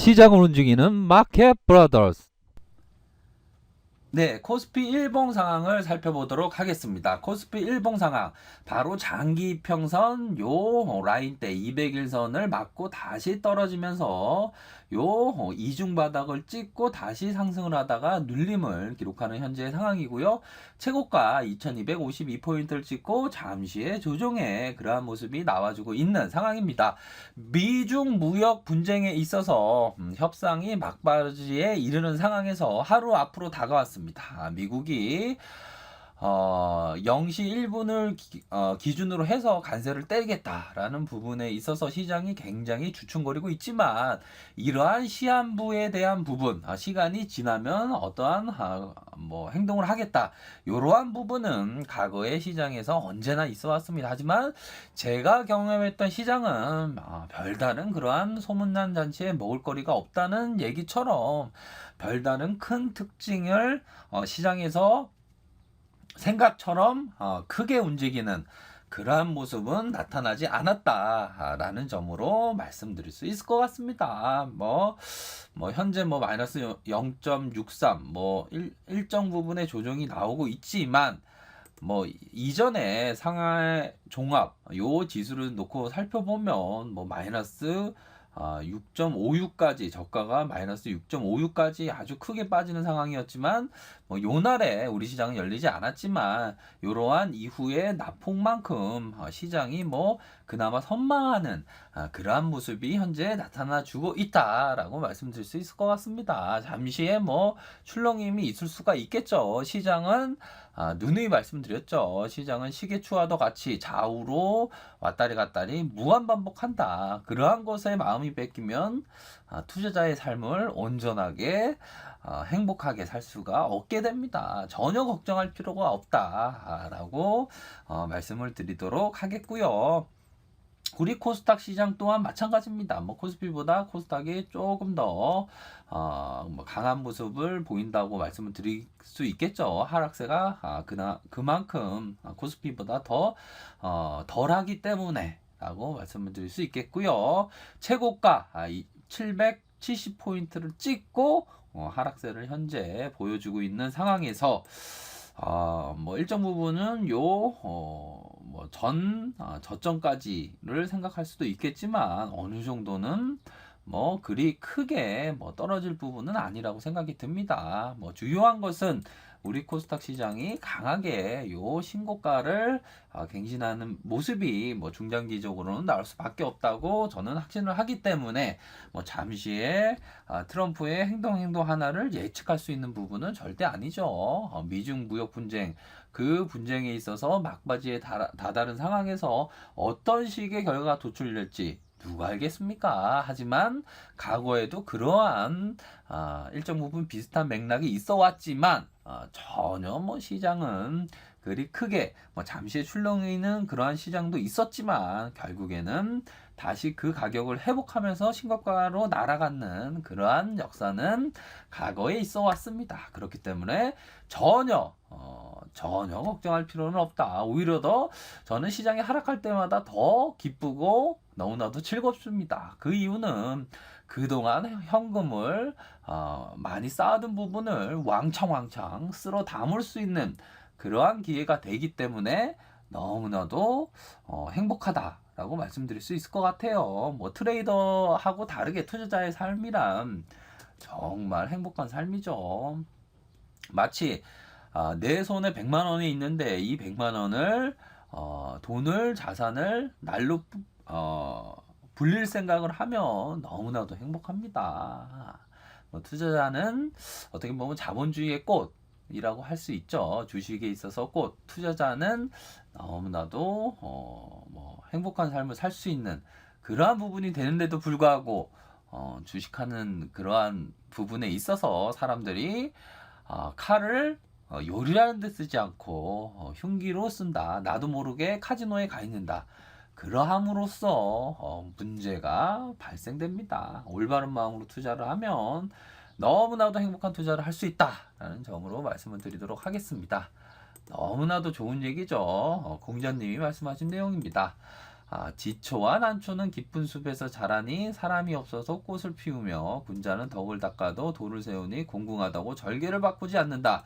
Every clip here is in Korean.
시장을 움직이는 마켓 브라더스. 네, 코스피 일봉 상황을 살펴보도록 하겠습니다. 코스피 일봉 상황, 바로 장기 이평선 요 라인대 200일선을 맞고 다시 떨어지면서 요 이중 바닥을 찍고 다시 상승을 하다가 눌림을 기록하는 현재의 상황이고요. 최고가 2252포인트를 찍고 잠시의 조정의 그러한 모습이 나와주고 있는 상황입니다. 미중 무역 분쟁에 있어서 협상이 막바지에 이르는 상황에서 하루 앞으로 다가왔습니다. 미국이 0시 1분을 기준으로 해서 관세를 때리겠다라는 부분에 있어서 시장이 굉장히 주춤거리고 있지만, 이러한 시한부에 대한 부분, 시간이 지나면 어떠한 뭐 행동을 하겠다, 이러한 부분은 과거의 시장에서 언제나 있어 왔습니다. 하지만 제가 경험했던 시장은 별다른 그러한 소문난 잔치에 먹을거리가 없다는 얘기처럼 별다른 큰 특징을 시장에서 생각처럼 크게 움직이는 그러한 모습은 나타나지 않았다라는 점으로 말씀드릴 수 있을 것 같습니다. 현재 마이너스 0.63 일정 부분의 조정이 나오고 있지만, 이전에 상하이 종합 요 지수를 놓고 살펴보면 마이너스 6.56까지, 저가가 마이너스 6.56까지 아주 크게 빠지는 상황이었지만, 요날에 우리 시장은 열리지 않았지만 이러한 이후의 낙폭만큼 시장이 그나마 선망하는 그러한 모습이 현재 나타나 주고 있다라고 말씀드릴 수 있을 것 같습니다. 잠시의 출렁임이 있을 수가 있겠죠. 시장은 누누이 말씀드렸죠. 시장은 시계추와도 같이 좌우로 왔다리 갔다리 무한 반복한다. 그러한 것에 마음이 뺏기면 투자자의 삶을 온전하게 행복하게 살 수가 없게 됩니다. 전혀 걱정할 필요가 없다라고 말씀을 드리도록 하겠고요. 우리 코스닥 시장 또한 마찬가지입니다. 코스피보다 코스닥이 조금 더 강한 모습을 보인다고 말씀을 드릴 수 있겠죠. 하락세가 그만큼 코스피보다 더 덜하기 때문에 라고 말씀을 드릴 수 있겠고요. 최고가 770포인트를 찍고 하락세를 현재 보여주고 있는 상황에서 일정 부분은 저점까지를 생각할 수도 있겠지만, 어느 정도는 그리 크게 떨어질 부분은 아니라고 생각이 듭니다. 주요한 것은 우리 코스닥 시장이 강하게 요 신고가를 갱신하는 모습이 중장기적으로는 나올 수밖에 없다고 저는 확신을 하기 때문에, 잠시의 트럼프의 행동 하나를 예측할 수 있는 부분은 절대 아니죠. 미중 무역 분쟁, 그 분쟁에 있어서 막바지에 다다른 상황에서 어떤 식의 결과가 도출될지 누가 알겠습니까? 하지만 과거에도 그러한 일정 부분 비슷한 맥락이 있어 왔지만, 전혀 시장은 그리 크게 잠시의 출렁이는 그러한 시장도 있었지만, 결국에는 다시 그 가격을 회복하면서 신고가로 날아가는 그러한 역사는 과거에 있어 왔습니다. 그렇기 때문에 전혀 걱정할 필요는 없다. 오히려 더 저는 시장이 하락할 때마다 더 기쁘고 너무나도 즐겁습니다. 그 이유는 그동안 현금을 많이 쌓아둔 부분을 왕창 쓸어 담을 수 있는 그러한 기회가 되기 때문에 너무나도 행복하다라고 말씀드릴 수 있을 것 같아요. 트레이더하고 다르게 투자자의 삶이란 정말 행복한 삶이죠. 마치 내 손에 100만 원이 있는데 이 100만 원을 돈을, 자산을 날로 불릴 생각을 하면 너무나도 행복합니다. 투자자는 어떻게 보면 자본주의의 꽃이라고 할 수 있죠. 주식에 있어서 꽃. 투자자는 너무나도 행복한 삶을 살 수 있는 그러한 부분이 되는데도 불구하고 주식하는 그러한 부분에 있어서 사람들이 칼을 요리하는 데 쓰지 않고 흉기로 쓴다. 나도 모르게 카지노에 가 있는다. 그러함으로써 문제가 발생됩니다. 올바른 마음으로 투자를 하면 너무나도 행복한 투자를 할 수 있다라는 점으로 말씀을 드리도록 하겠습니다. 너무나도 좋은 얘기죠. 공자님이 말씀하신 내용입니다. 지초와 난초는 깊은 숲에서 자라니 사람이 없어서 꽃을 피우며 군자는 덕을 닦아도 돌을 세우니 공궁하다고 절개를 바꾸지 않는다.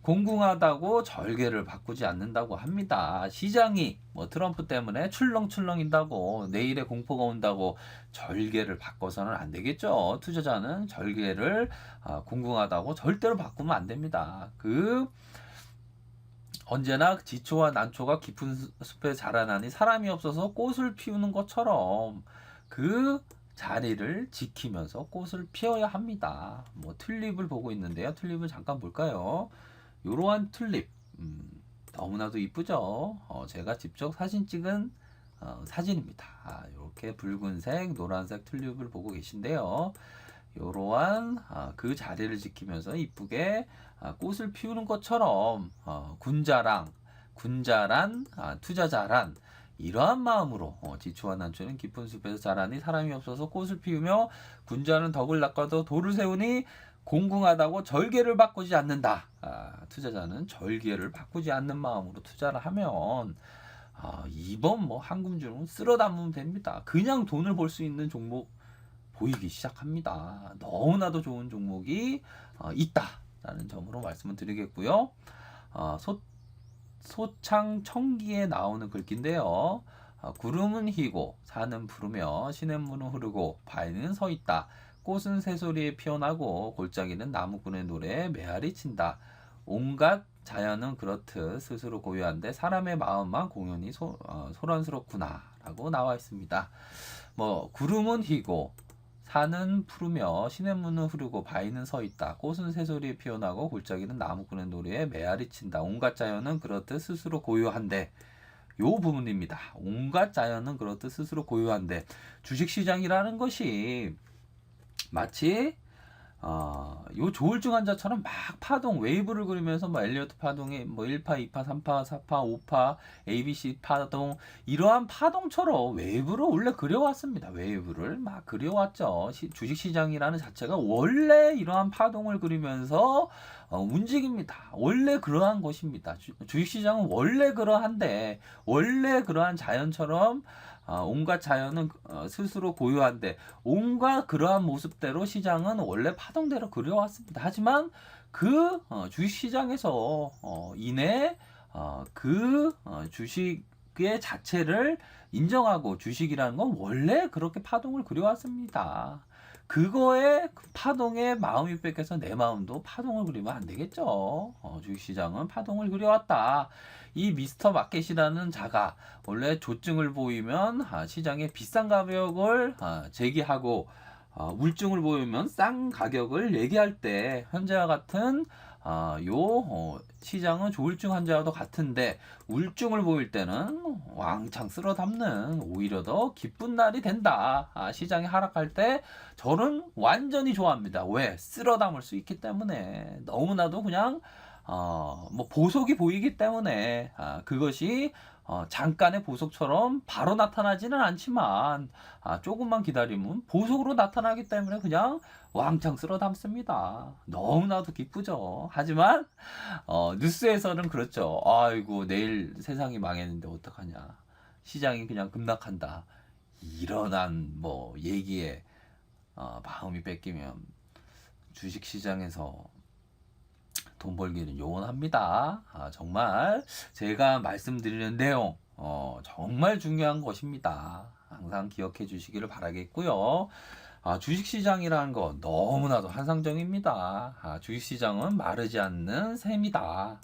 공궁하다고 절개를 바꾸지 않는다고 합니다. 시장이 뭐 트럼프 때문에 출렁출렁인다고 내일에 공포가 온다고 절개를 바꿔서는 안 되겠죠. 투자자는 절개를 공궁하다고 절대로 바꾸면 안 됩니다. 언제나 지초와 난초가 깊은 숲에 자라나니 사람이 없어서 꽃을 피우는 것처럼 그 자리를 지키면서 꽃을 피워야 합니다. 뭐 튤립을 보고 있는데요. 튤립을 잠깐 볼까요? 요러한 튤립 너무나도 이쁘죠. 제가 직접 사진 찍은 사진입니다. 이렇게 붉은색, 노란색 튤립을 보고 계신데요. 요러한 그 자리를 지키면서 이쁘게 꽃을 피우는 것처럼 군자란 투자자란 이러한 마음으로 지초와 난초는 깊은 숲에서 자라니 사람이 없어서 꽃을 피우며 군자는 덕을 닦아도 돌을 세우니 공궁하다고 절개를 바꾸지 않는다. 투자자는 절개를 바꾸지 않는 마음으로 투자를 하면 이번 뭐 한금주는 쓸어 담으면 됩니다. 그냥 돈을 벌 수 있는 종목 보이기 시작합니다. 너무나도 좋은 종목이 있다라는 점으로 말씀을 드리겠고요. 소창청기에 나오는 글귀인데요. 구름은 희고 산은 푸르며 시냇물은 흐르고 바위는 서 있다. 꽃은 새소리에 피어나고 골짜기는 나무꾼의 노래에 메아리 친다. 온갖 자연은 그렇듯 스스로 고요한데 사람의 마음만 공연히 소란스럽구나 라고 나와 있습니다. 구름은 희고 산은 푸르며 시냇물은 흐르고 바위는 서 있다. 꽃은 새소리에 피어나고 골짜기는 나무꾼의 노래에 메아리 친다. 온갖 자연은 그렇듯 스스로 고요한데 요 부분입니다. 온갖 자연은 그렇듯 스스로 고요한데 주식시장이라는 것이 마치 요 조울증 환자처럼 막 파동 웨이브를 그리면서 엘리어트 파동에 1파, 2파, 3파, 4파, 5파, ABC 파동 이러한 파동처럼 웨이브를 원래 그려왔습니다. 웨이브를 막 그려왔죠. 주식시장이라는 자체가 원래 이러한 파동을 그리면서 움직입니다. 원래 그러한 것입니다. 주식시장은 원래 그러한데 원래 그러한 자연처럼 온갖 자연은 스스로 고요한데 온갖 그러한 모습대로 시장은 원래 파동대로 그려왔습니다. 하지만 주식시장에서 주식의 자체를 인정하고 주식이라는 건 원래 그렇게 파동을 그려왔습니다. 그거에 파동에 마음이 뺏겨서 내 마음도 파동을 그리면 안 되겠죠. 주식시장은 파동을 그려왔다. 이 미스터 마켓이라는 자가 원래 조증을 보이면 시장에 비싼 가격을 제기하고 울증을 보이면 싼 가격을 얘기할 때 현재와 같은 시장은 조울증 환자와도 같은데 울증을 보일 때는 왕창 쓸어 담는 오히려 더 기쁜 날이 된다. 시장이 하락할 때 저는 완전히 좋아합니다. 왜? 쓸어 담을 수 있기 때문에 너무나도 그냥 보석이 보이기 때문에 그것이 잠깐의 보석처럼 바로 나타나지는 않지만 조금만 기다리면 보석으로 나타나기 때문에 그냥 왕창 쓸어 담습니다. 너무나도 기쁘죠. 하지만 뉴스에서는 그렇죠. 아이고 내일 세상이 망했는데 어떡하냐. 시장이 그냥 급락한다. 이런한 얘기에 마음이 뺏기면 주식시장에서 돈 벌기는 요원합니다. 정말 제가 말씀드리는 내용 정말 중요한 것입니다. 항상 기억해 주시기를 바라겠고요. 주식시장이라는 거 너무나도 환상적입니다. 주식시장은 마르지 않는 샘이다.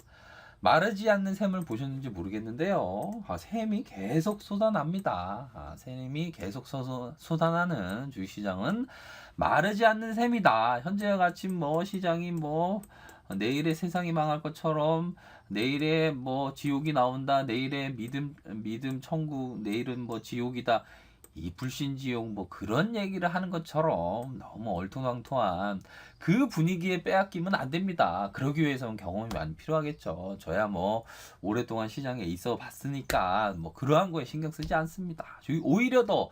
마르지 않는 샘을 보셨는지 모르겠는데요. 샘이 계속 쏟아납니다. 샘이 계속 쏟아나는 주식시장은 마르지 않는 샘이다. 현재와 같이 시장이 내일의 세상이 망할 것처럼 내일에 지옥이 나온다. 내일에 믿음 천국, 내일은 지옥이다. 이 불신지옥 그런 얘기를 하는 것처럼 너무 얼토당토한 그 분위기에 빼앗기면 안 됩니다. 그러기 위해서는 경험이 많이 필요하겠죠. 저야 오랫동안 시장에 있어 봤으니까 그러한 거에 신경 쓰지 않습니다. 오히려 더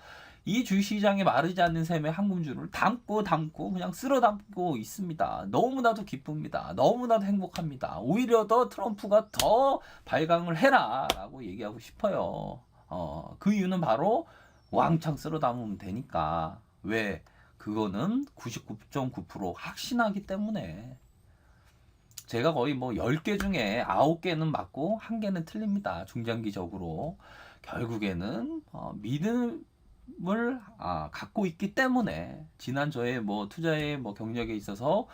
이 주식시장에 마르지 않는 샘의 한금주를 담고 그냥 쓸어 담고 있습니다. 너무나도 기쁩니다. 너무나도 행복합니다. 오히려 더 트럼프가 더 발광을 해라 라고 얘기하고 싶어요. 그 이유는 바로 왕창 쓸어 담으면 되니까. 왜? 그거는 99.9% 확신하기 때문에. 제가 거의 뭐 10개 중에 9개는 맞고 1개는 틀립니다. 중장기적으로. 결국에는 믿음을 갖고 있기 때문에 지난 저의 뭐 투자의 뭐 경력에 있어서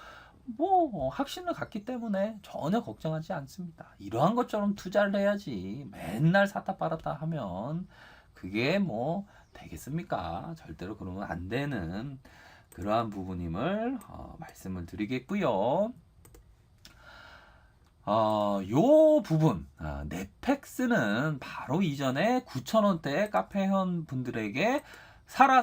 뭐 확신을 갖기 때문에 전혀 걱정하지 않습니다. 이러한 것처럼 투자를 해야지 맨날 사다 팔았다 하면 그게 뭐 되겠습니까? 절대로 그러면 안 되는 그러한 부분임을 말씀을 드리겠고요. 요 부분, 넷팩스는 바로 이전에 9,000원대 카페 회원 분들에게 사라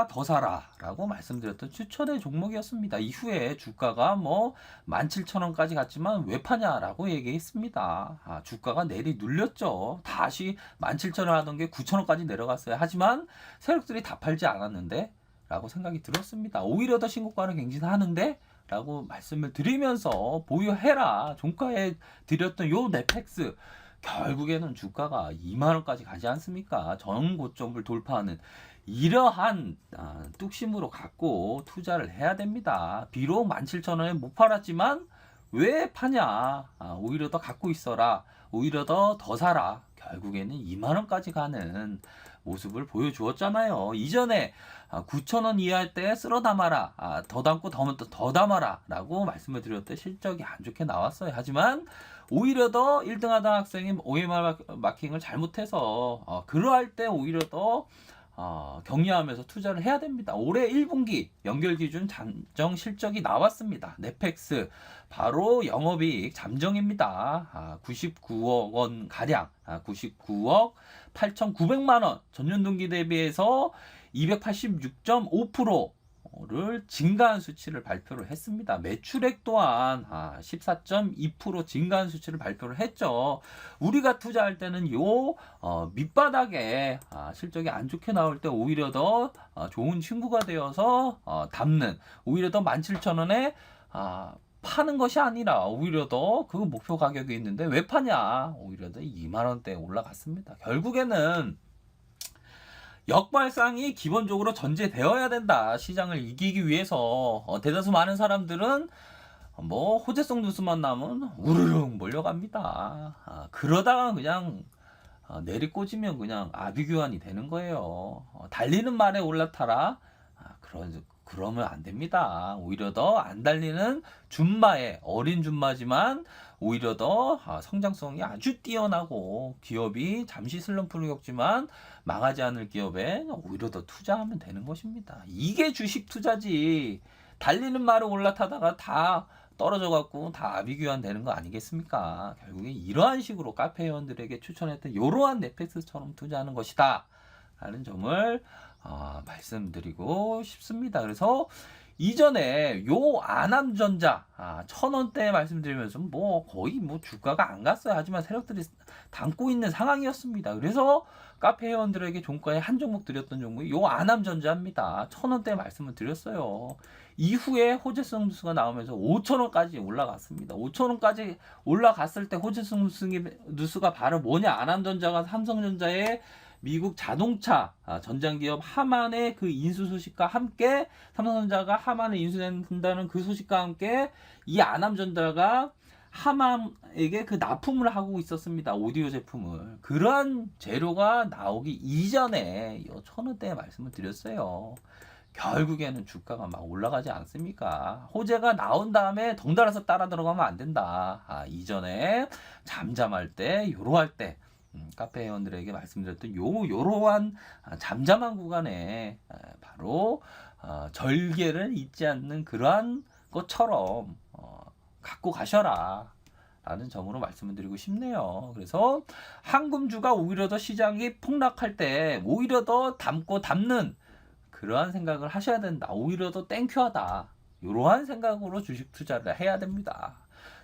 더 사라 라고 말씀드렸던 추천의 종목이었습니다. 이후에 주가가 뭐 17,000원까지 갔지만 왜 파냐라고 얘기했습니다. 주가가 내리 눌렸죠. 다시 17,000원 하던 게 9,000원까지 내려갔어요. 하지만 세력들이 다 팔지 않았는데 라고 생각이 들었습니다. 오히려 더 신고가를 갱신하는데 라고 말씀을 드리면서 보유해라. 종가에 드렸던 요 넷팩스 결국에는 주가가 2만원까지 가지 않습니까? 전 고점을 돌파하는 이러한 뚝심으로 갖고 투자를 해야 됩니다. 비록 17,000원에 못 팔았지만 왜 파냐? 오히려 더 갖고 있어라. 오히려 더 사라. 결국에는 2만원까지 가는 모습을 보여주었잖아요. 이전에 9,000원 이하일 때 쓸어 담아라. 더 담고 더 담아라. 라고 말씀을 드렸을 때 실적이 안 좋게 나왔어요. 하지만 오히려 더 1등 하던 학생이 OMR 마킹을 잘못해서 그러할 때 오히려 더 격려하면서 투자를 해야 됩니다. 올해 1분기 연결 기준 잠정 실적이 나왔습니다. 넷팩스 바로 영업이익 잠정입니다. 99억 원 가량, 99억 8,900만 원 전년동기 대비해서 286.5%를 증가한 수치를 발표를 했습니다. 매출액 또한 14.2% 증가한 수치를 발표를 했죠. 우리가 투자할 때는 요 밑바닥에 실적이 안 좋게 나올 때 오히려 더 좋은 친구가 되어서 담는, 오히려 더 17,000원에 파는 것이 아니라 오히려 더 그 목표 가격이 있는데 왜 파냐? 오히려 더 2만원대에 올라갔습니다. 결국에는 역발상이 기본적으로 전제되어야 된다. 시장을 이기기 위해서. 대다수 많은 사람들은 뭐 호재성 뉴스만 나면 우르릉 몰려갑니다. 그러다가 그냥 내리꽂으면 그냥 아비규환이 되는 거예요. 달리는 말에 올라타라. 그러면 안 됩니다. 오히려 더 안 달리는 준마에, 어린 준마지만 오히려 더 성장성이 아주 뛰어나고 기업이 잠시 슬럼프를 겪지만 망하지 않을 기업에 오히려 더 투자하면 되는 것입니다. 이게 주식 투자지. 달리는 말에 올라타다가 다 떨어져 갖고 다 아비규환 되는 거 아니겠습니까? 결국에 이러한 식으로 카페 회원들에게 추천했던 이러한 넷팩스처럼 투자하는 것이다 라는 점을 말씀드리고 싶습니다. 그래서 이전에 요 아남전자 1,000원대 말씀드리면서 뭐 거의 뭐 주가가 안 갔어요. 하지만 세력들이 담고 있는 상황이었습니다. 그래서 카페 회원들에게 종가에 한 종목 드렸던 종목이 요 아남전자입니다. 1,000원대 말씀을 드렸어요. 이후에 호재성 뉴스가 나오면서 5,000원까지 올라갔습니다. 5,000원까지 올라갔을 때 호재성 뉴스가 바로 뭐냐? 아남전자가 삼성전자의 미국 자동차 전장기업 하만의 그 인수 소식과 함께 삼성전자가 하만을 인수한다는 그 소식과 함께 이 아남전자가 하만에게 그 납품을 하고 있었습니다. 오디오 제품을. 그러한 재료가 나오기 이전에 1,000원대에 말씀을 드렸어요. 결국에는 주가가 막 올라가지 않습니까? 호재가 나온 다음에 덩달아서 따라 들어가면 안 된다. 이전에 잠잠할 때, 요로할 때 카페 회원들에게 말씀드렸던 요러한 잠잠한 구간에 바로 절개를 잊지 않는 그러한 것처럼 갖고 가셔라 라는 점으로 말씀을 드리고 싶네요. 그래서 한금주가 오히려 더 시장이 폭락할 때 오히려 더 담는 그러한 생각을 하셔야 된다. 오히려 더 땡큐하다. 이러한 생각으로 주식 투자를 해야 됩니다.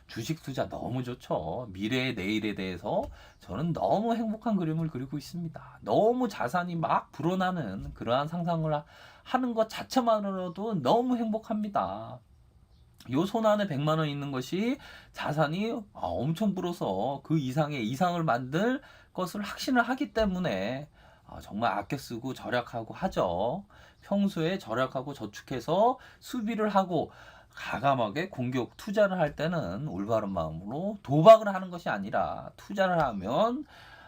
주식 투자 너무 좋죠. 미래의 내일에 대해서 저는 너무 행복한 그림을 그리고 있습니다. 너무 자산이 막 불어나는 그러한 상상을 하는 것 자체만으로도 너무 행복합니다. 요 손안에 100만 원 있는 것이 자산이 엄청 불어서 그 이상의 이상을 만들 것을 확신을 하기 때문에 정말 아껴 쓰고 절약하고 하죠. 평소에 절약하고 저축해서 수비를 하고 과감하게 공격 투자를 할 때는 올바른 마음으로 도박을 하는 것이 아니라 투자를 하면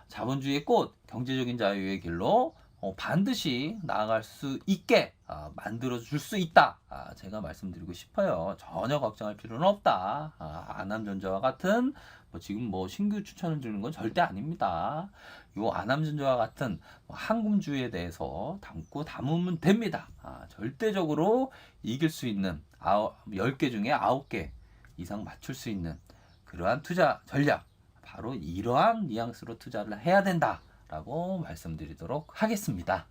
자본주의의 꽃, 경제적인 자유의 길로 반드시 나아갈 수 있게 만들어 줄 수 있다. 제가 말씀드리고 싶어요. 전혀 걱정할 필요는 없다. 아남전자와 같은 지금 신규 추천을 드리는 건 절대 아닙니다. 요 아남전자와 같은 황금주에 대해서 담으면 됩니다. 절대적으로 이길 수 있는 10개 중에 9개 이상 맞출 수 있는 그러한 투자 전략, 바로 이러한 뉘앙스로 투자를 해야 된다라고 말씀드리도록 하겠습니다.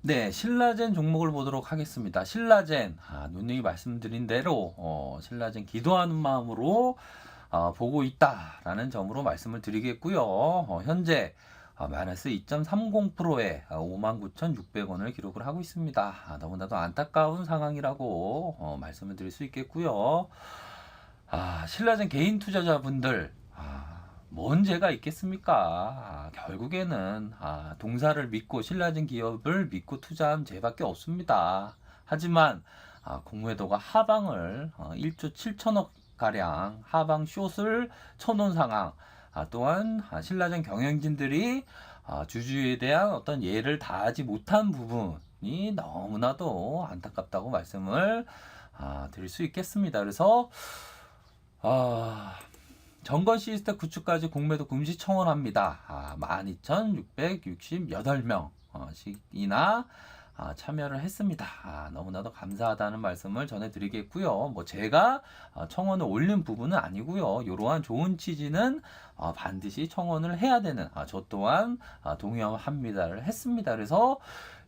네, 신라젠 종목을 보도록 하겠습니다. 신라젠, 누님이 말씀드린 대로 신라젠 기도하는 마음으로 보고 있다라는 점으로 말씀을 드리겠고요. 현재 마이너스 2.30%에 59,600원을 기록을 하고 있습니다. 너무나도 안타까운 상황이라고 말씀을 드릴 수 있겠고요. 신라젠 개인 투자자분들, 뭔 죄가 있겠습니까? 결국에는 동사를 믿고 신라젠 기업을 믿고 투자한 죄밖에 없습니다. 하지만 공매도가 하방을 1조 7천억 가량 하방 숏을 쳐놓은 상황, 또한 신라젠 경영진들이 주주에 대한 어떤 예를 다하지 못한 부분이 너무나도 안타깝다고 말씀을 드릴 수 있겠습니다. 그래서 정건 시스템 구축까지 공매도 금지 청원합니다. 12,668명씩이나 참여를 했습니다. 너무나도 감사하다는 말씀을 전해드리겠고요. 제가 청원을 올린 부분은 아니고요. 이러한 좋은 취지는 반드시 청원을 해야 되는, 저 또한 동의합니다를 했습니다. 그래서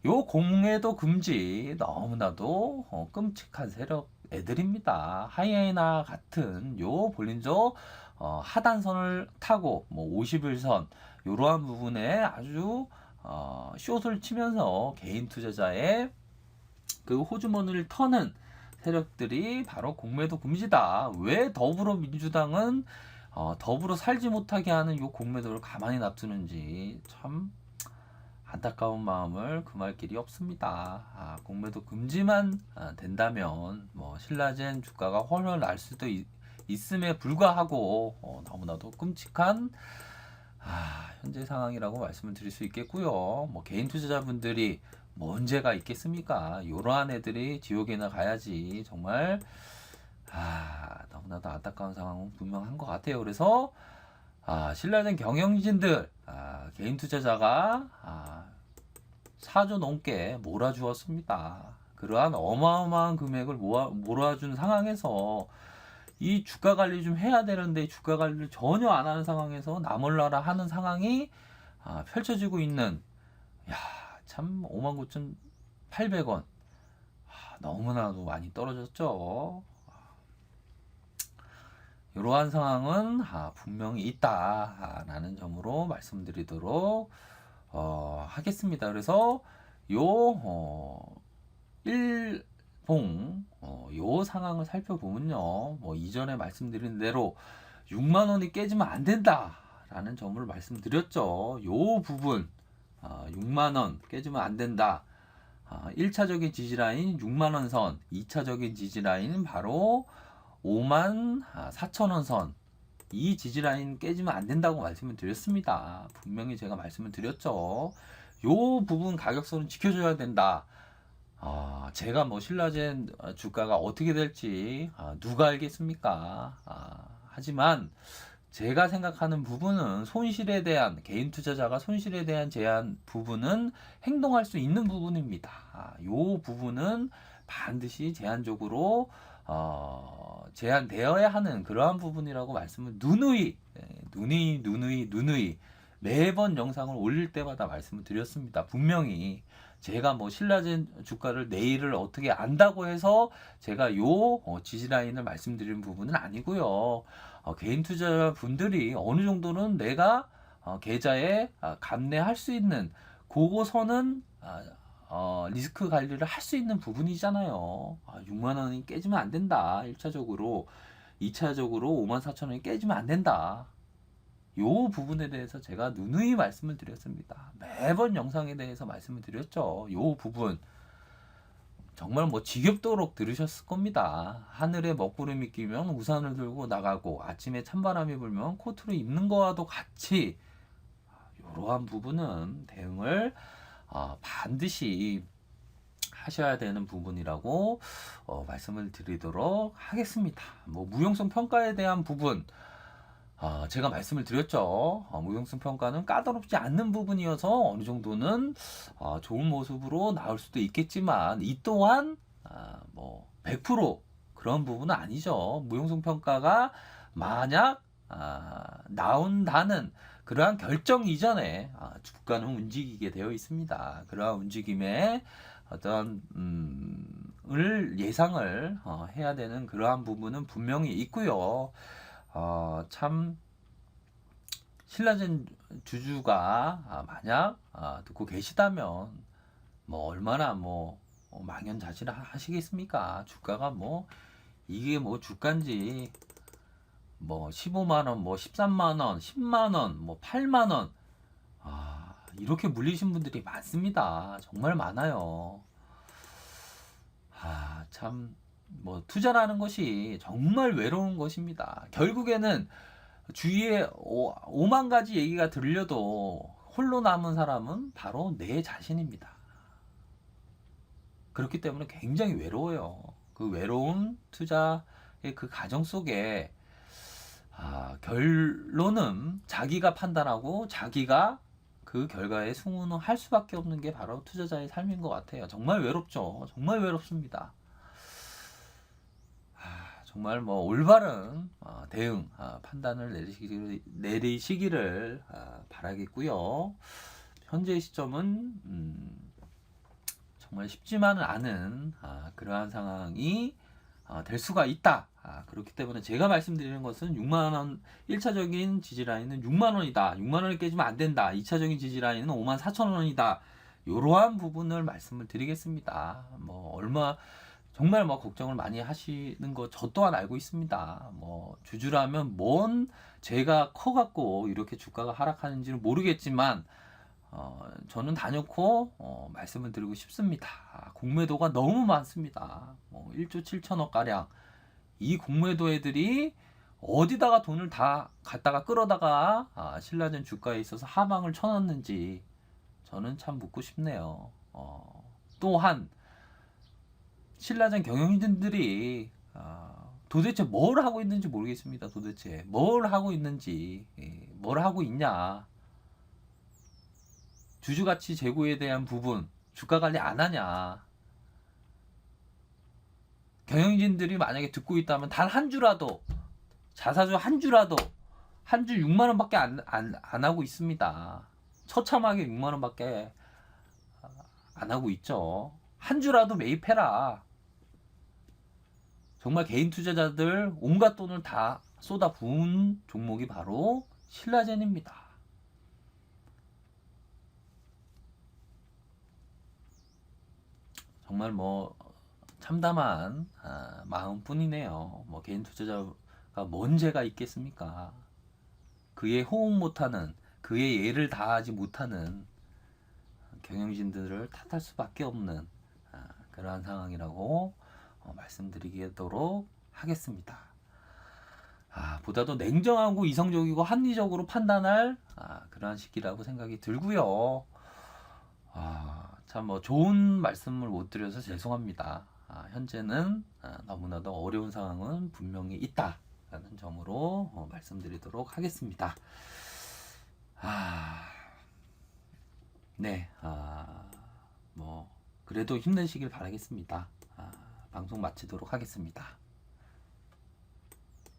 요 공매도 금지 너무나도 끔찍한 세력 애들입니다. 하이에나 같은 요 볼린저 하단선을 타고 51선 이러한 부분에 아주 숏을 치면서 개인 투자자의 그 호주머니를 터는 세력들이 바로 공매도 금지다. 왜 더불어민주당은 더불어 살지 못하게 하는 요 공매도를 가만히 놔두는지 참 안타까운 마음을 금할 길이 없습니다. 공매도 금지만 된다면 신라젠 주가가 훨훨 날 수도 있음에 불구하고 너무나도 끔찍한 현재 상황이라고 말씀을 드릴 수 있겠고요. 개인 투자자분들이 뭔 죄가 있겠습니까? 이러한 애들이 지옥에나 가야지. 정말 너무나도 안타까운 상황은 분명한 것 같아요. 그래서 신라젠 경영진들, 개인 투자자가 4조 넘게 몰아주었습니다. 그러한 어마어마한 금액을 몰아준 상황에서 이 주가 관리 좀 해야 되는데 주가 관리를 전혀 안 하는 상황에서 나몰라라 하는 상황이 펼쳐지고 있는, 참 59,800원 너무나도 많이 떨어졌죠. 이러한 상황은 분명히 있다라는 점으로 말씀드리도록 하겠습니다. 그래서 요 상황을 살펴보면요, 이전에 말씀드린 대로 6만 원이 깨지면 안 된다라는 점을 말씀드렸죠. 요 부분 6만 원 깨지면 안 된다. 1차적인 지지라인 6만 원 선, 2차적인 지지라인은 바로 5만 4천 원 선. 이 지지라인 깨지면 안 된다고 말씀을 드렸습니다. 분명히 제가 말씀을 드렸죠. 요 부분 가격선은 지켜줘야 된다. 제가 신라젠 주가가 어떻게 될지 누가 알겠습니까? 하지만 제가 생각하는 부분은 손실에 대한, 개인 투자자가 손실에 대한 제한 부분은 행동할 수 있는 부분입니다. 요 부분은 반드시 제한적으로 제한되어야 하는 그러한 부분이라고 말씀을 누누이 매번 영상을 올릴 때마다 말씀을 드렸습니다. 분명히 제가 신라젠 주가를 내일을 어떻게 안다고 해서 제가 요 지지라인을 말씀드리는 부분은 아니고요. 개인 투자자분들이 어느 정도는 내가 계좌에 감내할 수 있는 그거서는 리스크 관리를 할 수 있는 부분이잖아요. 6만 원이 깨지면 안 된다. 1차적으로. 2차적으로 54,000원이 깨지면 안 된다. 요 부분에 대해서 제가 누누이 말씀을 드렸습니다. 매번 영상에 대해서 말씀을 드렸죠. 요 부분 정말 뭐 지겹도록 들으셨을 겁니다. 하늘에 먹구름이 끼면 우산을 들고 나가고 아침에 찬바람이 불면 코트를 입는 거와도 같이 이러한 부분은 대응을 반드시 하셔야 되는 부분이라고 말씀을 드리도록 하겠습니다. 뭐 무용성 평가에 대한 부분 제가 말씀을 드렸죠. 무용성 평가는 까다롭지 않는 부분이어서 어느 정도는 좋은 모습으로 나올 수도 있겠지만 이 또한 뭐 100% 그런 부분은 아니죠. 무용성 평가가 만약 나온다는 그러한 결정 이전에 주가는 움직이게 되어 있습니다. 그러한 움직임에 어떤 예상을 해야 되는 그러한 부분은 분명히 있고요. 참 신라젠 주주가 만약 듣고 계시다면 뭐 얼마나 뭐 망연자실 하시겠습니까? 주가가 뭐 이게 뭐 주가인지 뭐 15만 원, 뭐 13만 원, 10만 원, 뭐 8만 원 이렇게 물리신 분들이 많습니다. 정말 많아요. 참 뭐 투자라는 것이 정말 외로운 것입니다. 결국에는 주위에 5만 가지 얘기가 들려도 홀로 남은 사람은 바로 내 자신입니다. 그렇기 때문에 굉장히 외로워요. 그 외로운 투자의 그 과정 속에 결론은 자기가 판단하고 자기가 그 결과에 승운을 할 수밖에 없는 게 바로 투자자의 삶인 것 같아요. 정말 외롭죠. 정말 외롭습니다. 정말 뭐 올바른 대응 판단을 내리시기를 바라겠고요. 현재 시점은 정말 쉽지만은 않은 그러한 상황이 될 수가 있다. 그렇기 때문에 제가 말씀드리는 것은 6만원 1차적인 지지라인은 6만원이다. 6만원을 깨지면 안 된다. 2차적인 지지라인은 54,000원이다. 이러한 부분을 말씀을 드리겠습니다. 뭐 얼마 정말 뭐 걱정을 많이 하시는 거 저 또한 알고 있습니다. 뭐 주주라면 뭔 죄가 커갖고 이렇게 주가가 하락하는지는 모르겠지만 저는 단연코 말씀을 드리고 싶습니다. 공매도가 너무 많습니다. 1조 7천억 가량 이 공매도 애들이 어디다가 돈을 다 갖다가 끌어다가 신라젠 주가에 있어서 하방을 쳐놨는지 저는 참 묻고 싶네요. 또한 신라젠 경영진들이 도대체 뭘 하고 있는지 모르겠습니다. 도대체 뭘 하고 있는지 뭘 하고 있냐. 주주가치 제고에 대한 부분 주가 관리 안 하냐. 경영진들이 만약에 듣고 있다면 단 한 주라도 자사주 한 주라도 한 주 6만 원밖에 안 하고 있습니다. 처참하게 6만 원밖에 안 하고 있죠. 한 주라도 매입해라. 정말 개인 투자자들 온갖 돈을 다 쏟아 부은 종목이 바로 신라젠입니다. 정말 뭐 참담한 마음뿐이네요. 뭐 개인 투자자가 뭔 죄가 있겠습니까? 그의 호응 못하는 그의 예를 다하지 못하는 경영진들을 탓할 수밖에 없는 그러한 상황이라고 말씀드리도록 하겠습니다. 보다도 냉정하고 이성적이고 합리적으로 판단할 그러한 시기라고 생각이 들고요. 참 뭐 좋은 말씀을 못 드려서 죄송합니다. 현재는 너무나도 어려운 상황은 분명히 있다라는 점으로 말씀드리도록 하겠습니다. 네, 뭐 그래도 힘내시길 바라겠습니다. 방송 마치도록 하겠습니다.